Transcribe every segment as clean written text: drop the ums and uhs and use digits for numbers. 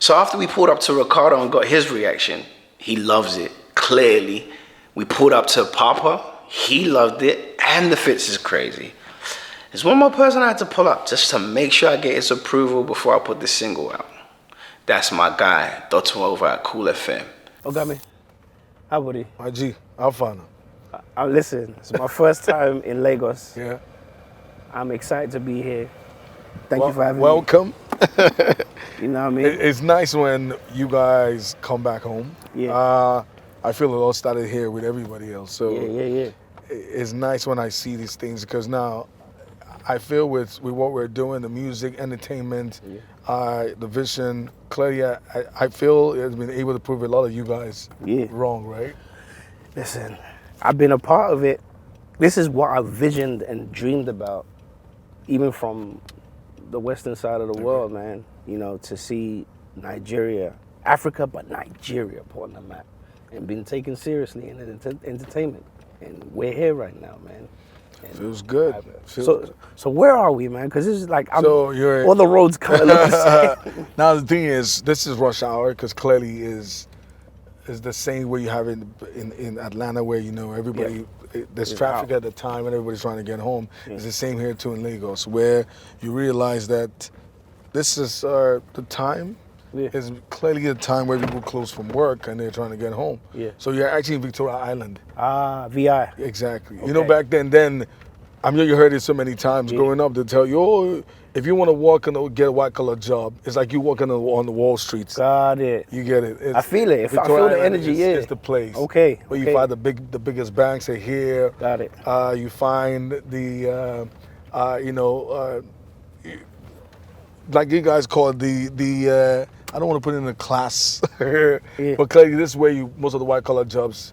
So after we pulled up to Reekado and got his reaction, he loves it, clearly. We pulled up to Papa, he loved it, and the fits is crazy. There's one more person I had to pull up just to make sure I get his approval before I put this single out. That's my guy, Do2dtun over at Cool FM. Ogami, how buddy? My G, Alfana. Listen, it's my first time in Lagos. Yeah. I'm excited to be here. Thank you for having welcome. me. You know what I mean? It's nice when you guys come back home. Yeah. I feel it all started here with everybody else. So yeah. It's nice when I see these things because now I feel with what we're doing, the music, entertainment, the vision, clearly I feel it's been able to prove a lot of you guys wrong, right? Listen, I've been a part of it. This is what I visioned and dreamed about, even from the western side of the world, man. You know, to see Nigeria, Africa, but Nigeria put on the map and being taken seriously in entertainment. And we're here right now, man. And feels good. So where are we, man? Because this is like, you're all the roads kind of look the same. Now the thing is, this is rush hour because clearly is the same way you have in Atlanta, where you know everybody. There's traffic at the time and everybody's trying to get home. It's the same here too in Lagos, where you realize that this is the time. Is clearly a time where people close from work and they're trying to get home. So you're actually in Victoria Island. VI. Exactly. Okay. You know, back then, I mean, you heard it so many times growing up to tell you, oh, if you want to walk and get a white collar job, it's like you walking on the Wall Streets. Got it. You get it. I feel it. I feel the energy. It's the place. Okay. Where you find the biggest banks are here. Got it. You find the, like you guys call it the. I don't want to put it in a class, but clearly this is where most of the white collar jobs,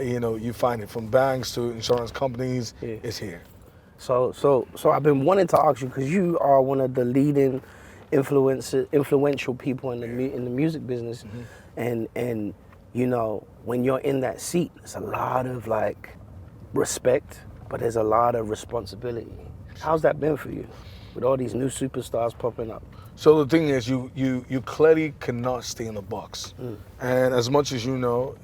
you find it from banks to insurance companies. It's here. So I've been wanting to ask you because you are one of the leading influential people in the music business, and you know when you're in that seat, it's a lot of like respect, but there's a lot of responsibility. How's that been for you, with all these new superstars popping up? So the thing is, you clearly cannot stay in the box, and as much as you know,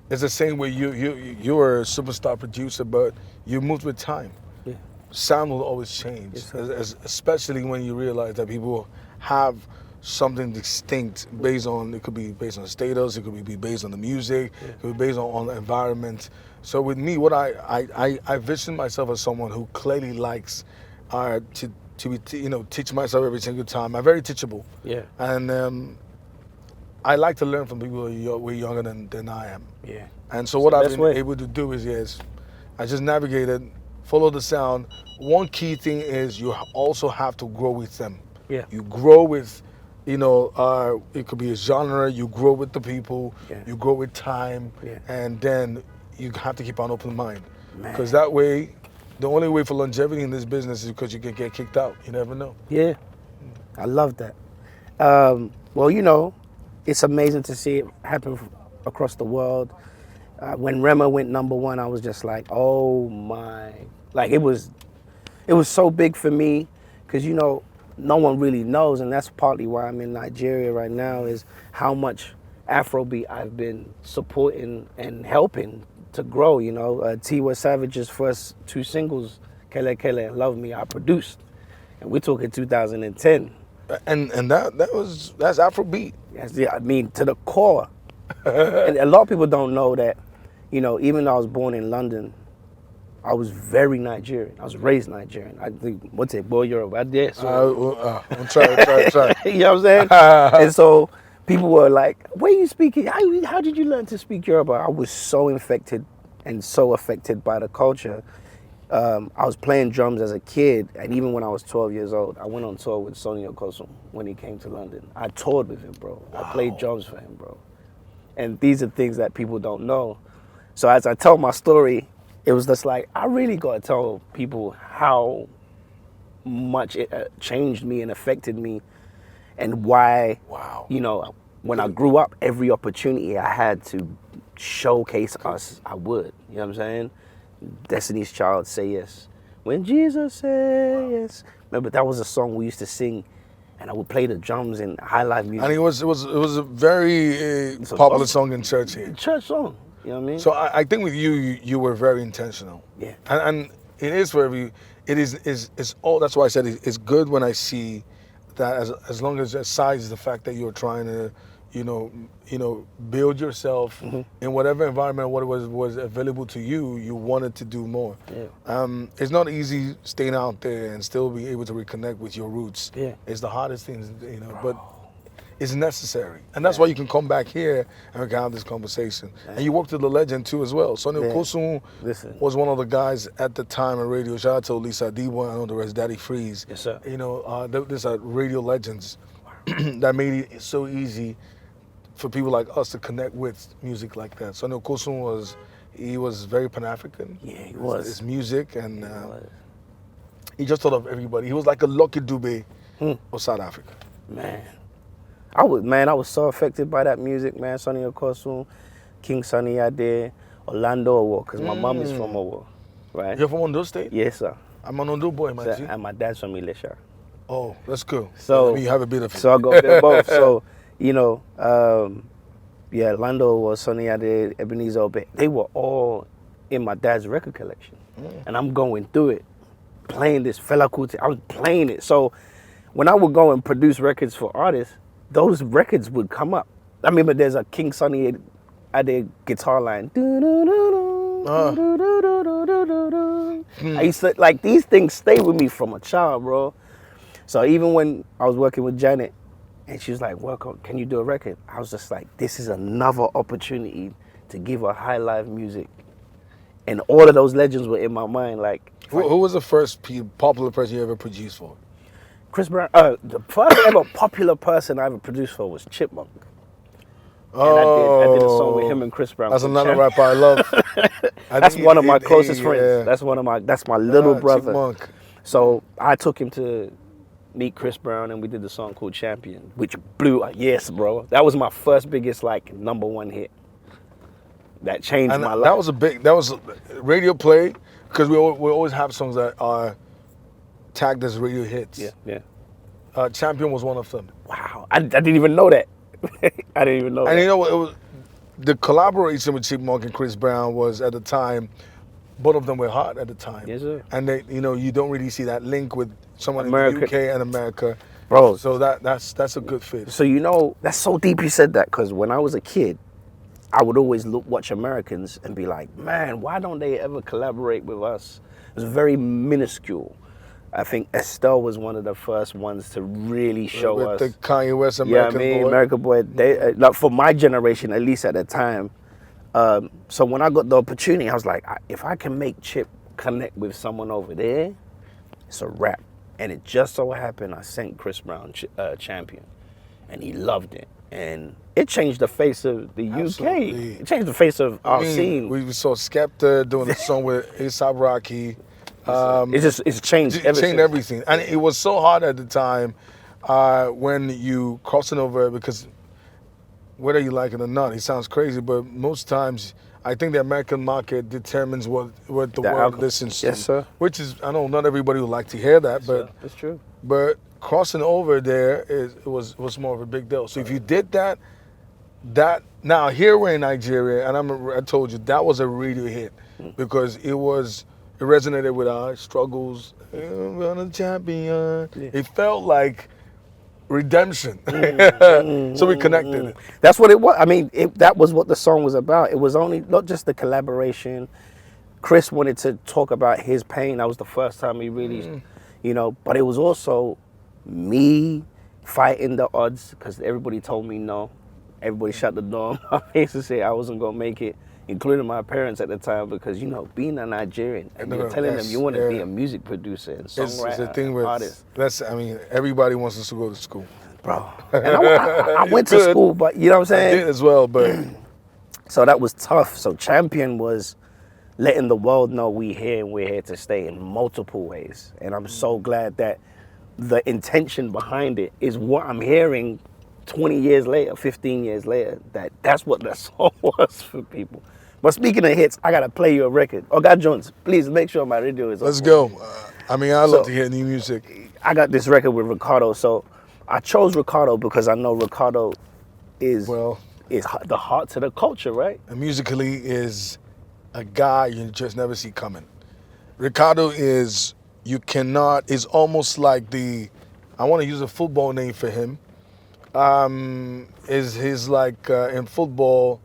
it's the same way you're a superstar producer, but you move with time. Sound will always change, especially when you realize that people have something distinct based on, it could be based on status, it could be based on the music, it could be based on the environment. So with me, what I vision myself as someone who clearly likes to teach myself every single time. I'm very teachable. And I like to learn from people who are way younger than I am. And so what I've been able to do is I just navigated, follow the sound. One key thing is you also have to grow with them. You grow with, it could be a genre, you grow with the people, you grow with time, and then you have to keep an open mind. Because that way, the only way for longevity in this business is because you can get kicked out. You never know. I love that. Well, it's amazing to see it happen across the world. When Rema went #1, I was just like, oh my. Like, it was so big for me because, no one really knows, and that's partly why I'm in Nigeria right now, is how much Afrobeat I've been supporting and helping to grow. Tiwa Savage's first 2 singles, Kele Kele and Love Me, I produced, and we're talking 2010. And that's Afrobeat. I mean, to the core. And a lot of people don't know that, even though I was born in London, I was very Nigerian. I was raised Nigerian. I think, what's it, boy, you're right there. So, I'm trying. You know what I'm saying? And so people were like, where are you speaking? How did you learn to speak Yoruba? I was so infected and so affected by the culture. I was playing drums as a kid, and even when I was 12 years old, I went on tour with Sonny Okosun when he came to London. I toured with him, bro. Wow. I played drums for him, bro. And these are things that people don't know. So as I tell my story, it was just like, I really got to tell people how much it changed me and affected me, and why, when I grew up, every opportunity I had to showcase us, I would. You know what I'm saying? Destiny's Child, Say Yes. When Jesus said yes. Remember, that was a song we used to sing and I would play the drums in high life music. And it was a very a popular gospel song in church here. church song. You know what I mean? So I think with you were very intentional. Yeah. And it is for every. It is all. That's why I said it's good when I see that as long as aside the fact that you're trying to, you know, build yourself in whatever environment what was available to you, you wanted to do more. Yeah. It's not easy staying out there and still be able to reconnect with your roots. Yeah. It's the hardest thing, you know, but it's necessary. And that's why you can come back here and we can have this conversation. And you worked with the legend too as well. Sonny Okosun Listen. was one of the guys at the time on radio. Shout out to Lisa Debo, I know the rest, Daddy Freeze. Yes, sir. You know, these are radio legends that made it so easy for people like us to connect with music like that. Sonny Okosun was very Pan-African. Yeah, he was. His music and he just thought of everybody. He was like a Lucky Dube of South Africa. Man. I was so affected by that music, man. Sonny Okosun, King Sonny Ade, Orlando Owo, because my mom is from Owo, right? You're from Ondo State? Yes, sir. I'm an Ondo boy, man. So, and my dad's from Ilesha. Oh, that's cool. So you have a bit of it. So I got a bit of both. So, you know, Orlando was Sonny Ade, Ebenezer Obey. They were all in my dad's record collection. And I'm going through it, playing this Fela Kuti. I was playing it. So when I would go and produce records for artists, those records would come up. I remember there's a King Sonny Ade guitar line. I used to, like, these things stay with me from a child, bro. So even when I was working with Janet, and she was like, can you do a record? I was just like, this is another opportunity to give her high live music. And all of those legends were in my mind. Like, Who was the first popular person you ever produced for? Chris Brown. The first ever popular person I ever produced for was Chipmunk. And I did a song with him and Chris Brown. That's another rapper I love. That's one of my closest friends. That's my little brother. Chipmunk. So I took him to meet Chris Brown, and we did the song called Champion, which blew. Yes, bro. That was my first biggest #1 hit. That changed my life. That was a radio play, because we always have songs that are tagged as radio hits. Yeah. Champion was one of them. Wow. I didn't even know that. I didn't even know that. And you know what? It was the collaboration with Chipmunk and Chris Brown was, at the time, both of them were hot at the time. Yes, sir. And they, you know, you don't really see that link with someone in America. the UK and America. Bro. So that's a good fit. So, you know, that's so deep you said that, because when I was a kid, I would always watch Americans and be like, man, why don't they ever collaborate with us? It was very minuscule. I think Estelle was one of the first ones to really show with us. the Kanye West American Boy. American Boy. They, like, for my generation, at least at the time. So when I got the opportunity, I was like, if I can make Chip connect with someone over there, it's a wrap. And it just so happened I sent Chris Brown Champion, and he loved it. And it changed the face of the Absolutely. UK. It changed the face of our scene. We saw Skepta doing a song with A$AP Rocky. It's changed It changed everything. everything. And it was so hard at the time when you crossing over, because whether you like it or not, it sounds crazy, but most times I think the American market determines what the world listens to. Yes, sir. Which is, I know not everybody would like to hear that, but That's true. But crossing over there was more of a big deal. So if you did that now here we're in Nigeria, and I told you that was a radio hit, because it resonated with our struggles. We're the champion. Yeah. It felt like redemption. So we connected. That's what it was. I mean, that was what the song was about. It was only not just the collaboration. Chris wanted to talk about his pain. That was the first time he really, you know, but it was also me fighting the odds, because everybody told me no. Everybody shut the door on my face and said I wasn't going to make it, including my parents at the time, because, you know, being a Nigerian and you're telling them you want to be a music producer and songwriter, it's the thing with artist. Everybody wants us to go to school. Bro. And I went to school, but you know what I'm saying? I did as well, but So that was tough. So Champion was letting the world know we're here to stay in multiple ways. And I'm so glad that the intention behind it is what I'm hearing 20 years later, 15 years later, that's what that song was for people. But speaking of hits, I got to play you a record. Oh, God Jones, please make sure my radio is on. let's go. I love to hear new music. I got this record with Reekado. So I chose Reekado because I know Reekado is Well, the heart to the culture, right? and musically is a guy you just never see coming. Reekado is almost like I want to use a football name for him. Is his like in football,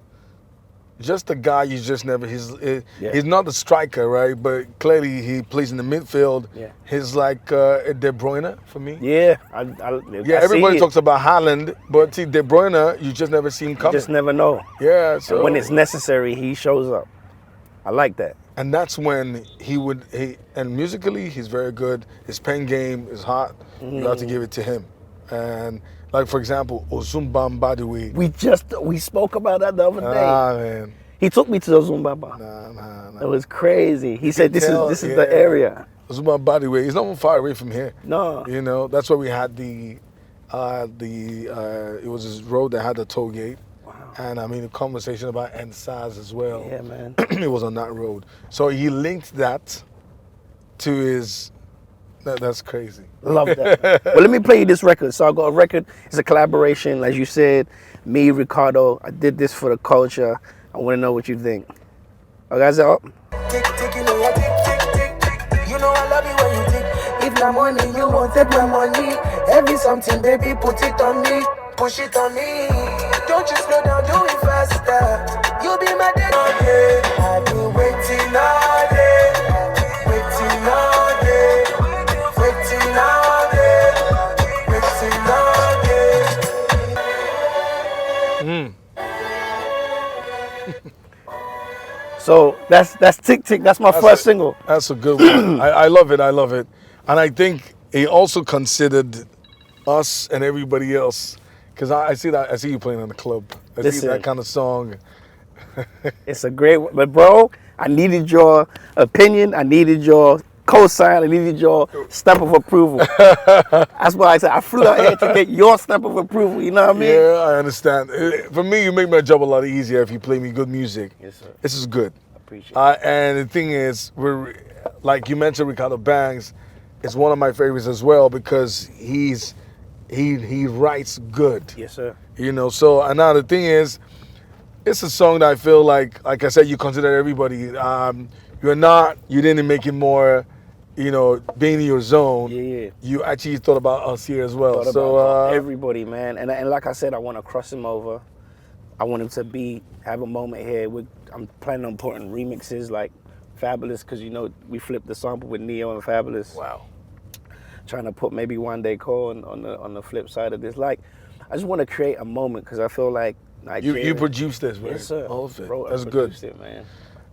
just a guy you just never. He's not a striker, right? But clearly he plays in the midfield. Yeah. He's like De Bruyne for me. Yeah, Yeah, everybody talks about Haaland, but see De Bruyne, you just never see him You coming. just never know. Yeah, so And when it's necessary, he shows up. I like that. and that's when and musically he's very good. His pen game is hot. You have to give it to him. And like for example, Ozumbambadiwe. We spoke about that the other day. Man. He took me to Ozumbamba. Nah. It was crazy. He said, "This is yeah. the area." Ozumbambadiwe. It's not far away from here. No. You know, that's why we had it was this road that had the toll gate. Wow. And I mean, a conversation about NSAS as well. Yeah, man. It was on that road. So he linked that to his. That's crazy. Love that. Well, let me play you this record. So I got a record. It's a collaboration, as you said. Me, Reekado. I did this for the culture. I want to know what you think. Oh, guys, up. Tick, tick, you know I tick, tick, tick, tick. You know I love you when you tick. If na money, you won't take my money. Every something, baby, put it on me. Push it on me. Don't you slow down, do it faster. You be my daddy. I've been waiting all day. Waiting all day. Waiting all day. Waiting all day. So that's Tick Tick. That's my first single. That's a good one. I love it. And I think he also considered us and everybody else. Because I see you playing in the club. I see Listen. that kind of song. It's a great one. But bro, I needed your opinion. I needed your cosign. I needed your stamp of approval. That's why I said I flew out here to get your stamp of approval. You know what I mean? Yeah, I understand. For me, you make my job a lot easier if you play me good music. Yes, sir. This is good. Appreciate it. And the thing is, like you mentioned, Reekado Banks is one of my favorites as well because he writes good. Yes, sir. You know, so and now the thing is, it's a song that I feel like I said, you consider everybody. You didn't make it more, being in your zone. Yeah. You actually thought about us here as well. Thought So about everybody, man. And like I said, I want to cross him over. I want him to have a moment here. I'm planning on putting remixes like Fabulous, because we flipped the sample with Neo and Fabulous. wow. Trying to put maybe One Day Call on the flip side of this. Like, I just want to create a moment because I feel like Nigeria. You produced this, right? Yes, sir. All of it. Bro, I That's good. produced it, man.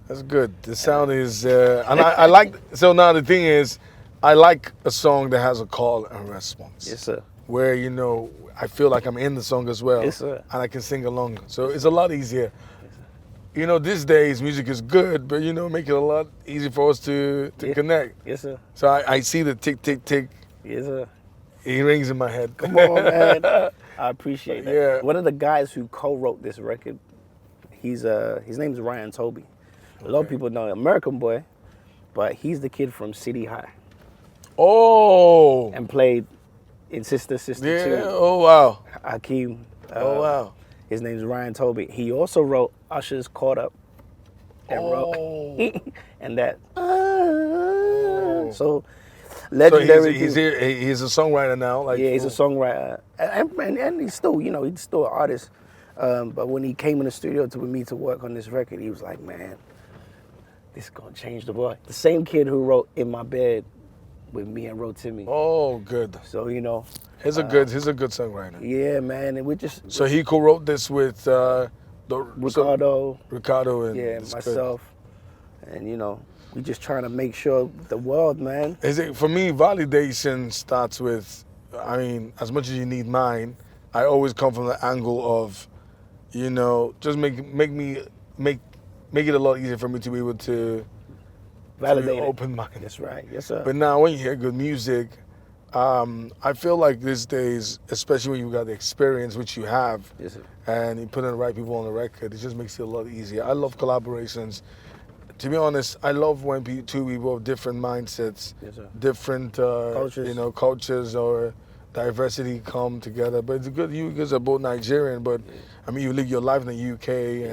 That's good. The sound is, and I like. So now the thing is, I like a song that has a call and response. Yes, sir. Where I feel like I'm in the song as well. Yes, sir. And I can sing along. So it's a lot easier. These days music is good, but make it a lot easier for us to connect. Yes, sir. So I see the tick tick tick. Yes, sir. It rings in my head. Come on, man. I appreciate that. Yeah. One of the guys who co-wrote this record, his name's Ryan Toby. A lot of people know him, American boy, but he's the kid from City High Oh. and played in Sister Sister Yeah. 2. Oh wow. Hakeem. Oh wow. His name's Ryan Toby. He also wrote Usher's Caught Up and wrote and that. So legendary. So he's a songwriter now. Like He's a songwriter, and he's still, he's still an artist. But when he came in the studio with me to work on this record, he was like, "Man, this is gonna change the world." The same kid who wrote "In My Bed" with me and wrote Timmy. Oh, good. So He's a good songwriter. yeah, man, and we just So he co-wrote this with Reekado, Reekado and yeah, it's myself, and we just trying to make sure the world, man. good. For me, validation starts with, as much as you need mine, I always come from the angle of, just make it a lot easier for me to be able to Validate be it. open-minded. That's right. Yes, sir. But now when you hear good music, I feel like these days, especially when you've got the experience, which you have, Yes, sir. and you put in the right people on the record, it just makes it a lot easier. I love collaborations. To be honest, I love when two people have different mindsets, Yes, sir. different Cultures. cultures or diversity come together. But it's good. You guys are both Nigerian, but I mean, you live your life in the UK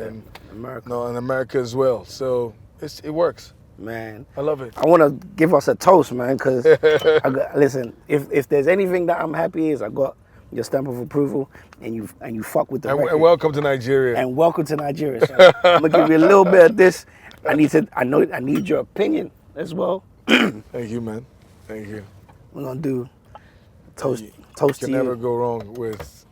and America. no, in America as well. So it works. Man, I love it. I want to give us a toast, man, because listen, if there's anything that I'm happy is I got your stamp of approval, and you fuck with the record. And welcome to Nigeria. And welcome to Nigeria. So I'm gonna give you a little bit of this. I need your opinion as well. Thank you, man. Thank you. We're gonna do toast You to can you. never go wrong with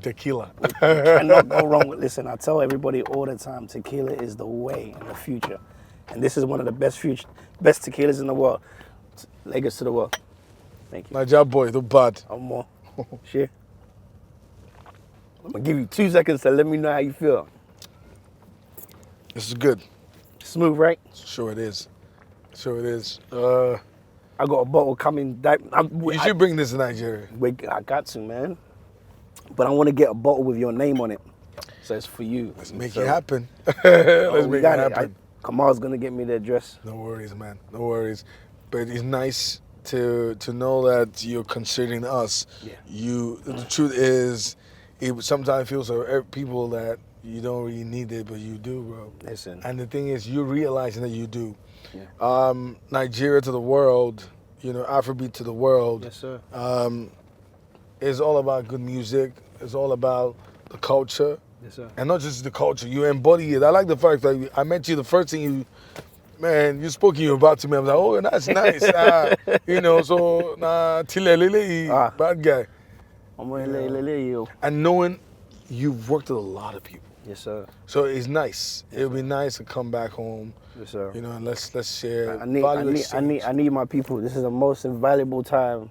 tequila. Cannot go wrong with. Listen, I tell everybody all the time, tequila is the way in the future, and this is one of the best tequilas in the world. Lagos to the world. Thank you. Niger boy, the bad. One more. Shit. I'm gonna give you 2 seconds to let me know how you feel. This is good. Smooth, right? Sure it is. Sure it is. I got a bottle coming. You should bring this to Nigeria. I got to, man. But I want to get a bottle with your name on it. So it's for you. Let's make it happen. Let's make it happen. Kamal's gonna get me the address. No worries, man. No worries. But it's nice to know that you're considering us. Yeah. The truth is, it sometimes feels so people that you don't really need it, but you do, bro. Listen. And the thing is, you're realizing that you do. Yeah. Nigeria to the world, Afrobeat to the world. Yes, sir. It's all about good music. It's all about the culture. Yes, sir. And not just the culture. You embody it. I like the fact that I met you. The first thing you spoke about to me. I was like, oh, that's nice. So bad guy. And knowing you've worked with a lot of people. Yes, sir. So it's nice. It'll be nice to come back home. Yes, sir. And let's share. I need my people. This is the most invaluable time.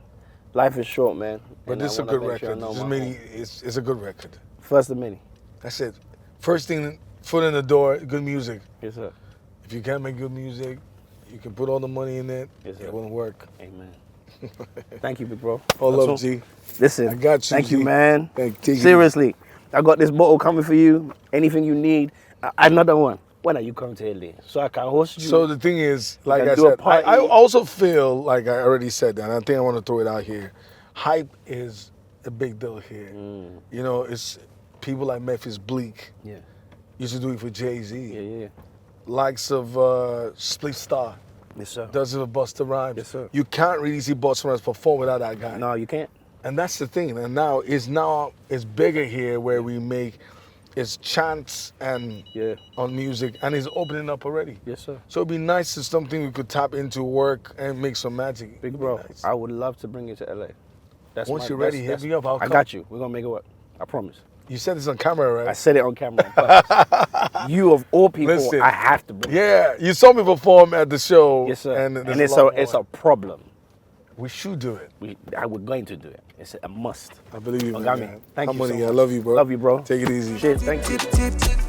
Life is short, man. But this is a good record. It's a good record. First of many. That's it. First thing, foot in the door, good music. Yes, sir. If you can't make good music, you can put all the money in it. Yes, sir. It won't work. Amen. Thank you, big bro. All love, G. Listen, I got you, thank G. you, man. Take it Seriously, I got this bottle coming for you. Anything you need. Another one. When are you coming to LA? So I can host you. So the thing is, like I do a said, party. I also feel like I already said that, and I think I want to throw it out here. Hype is a big deal here. It's people like Memphis Bleak. Yeah. Used to do it for Jay-Z. Yeah. Likes of Split Star. Yes, sir. Does it with Busta Rhymes. Yes, sir. You can't really see Busta Rhymes perform without that guy. No, you can't. And that's the thing. And now it's bigger here where we make it's chants and on music, and it's opening up already. Yes, sir. So it'd be nice to something we could tap into, work, and make some magic. Big bro, nice. I would love to bring you to LA. Once you're ready, hit me up. I got you. We're gonna make it work. I promise. You said this on camera, right? I said it on camera. But you of all people, Listen, I have to bring. Yeah, you saw me perform at the show. Yes, sir. And it's a problem. We should do it. We're going to do it. It's a must. I believe you, man. Thank you so much. I love you, bro. Love you, bro. Take it easy. Cheers. Thank you.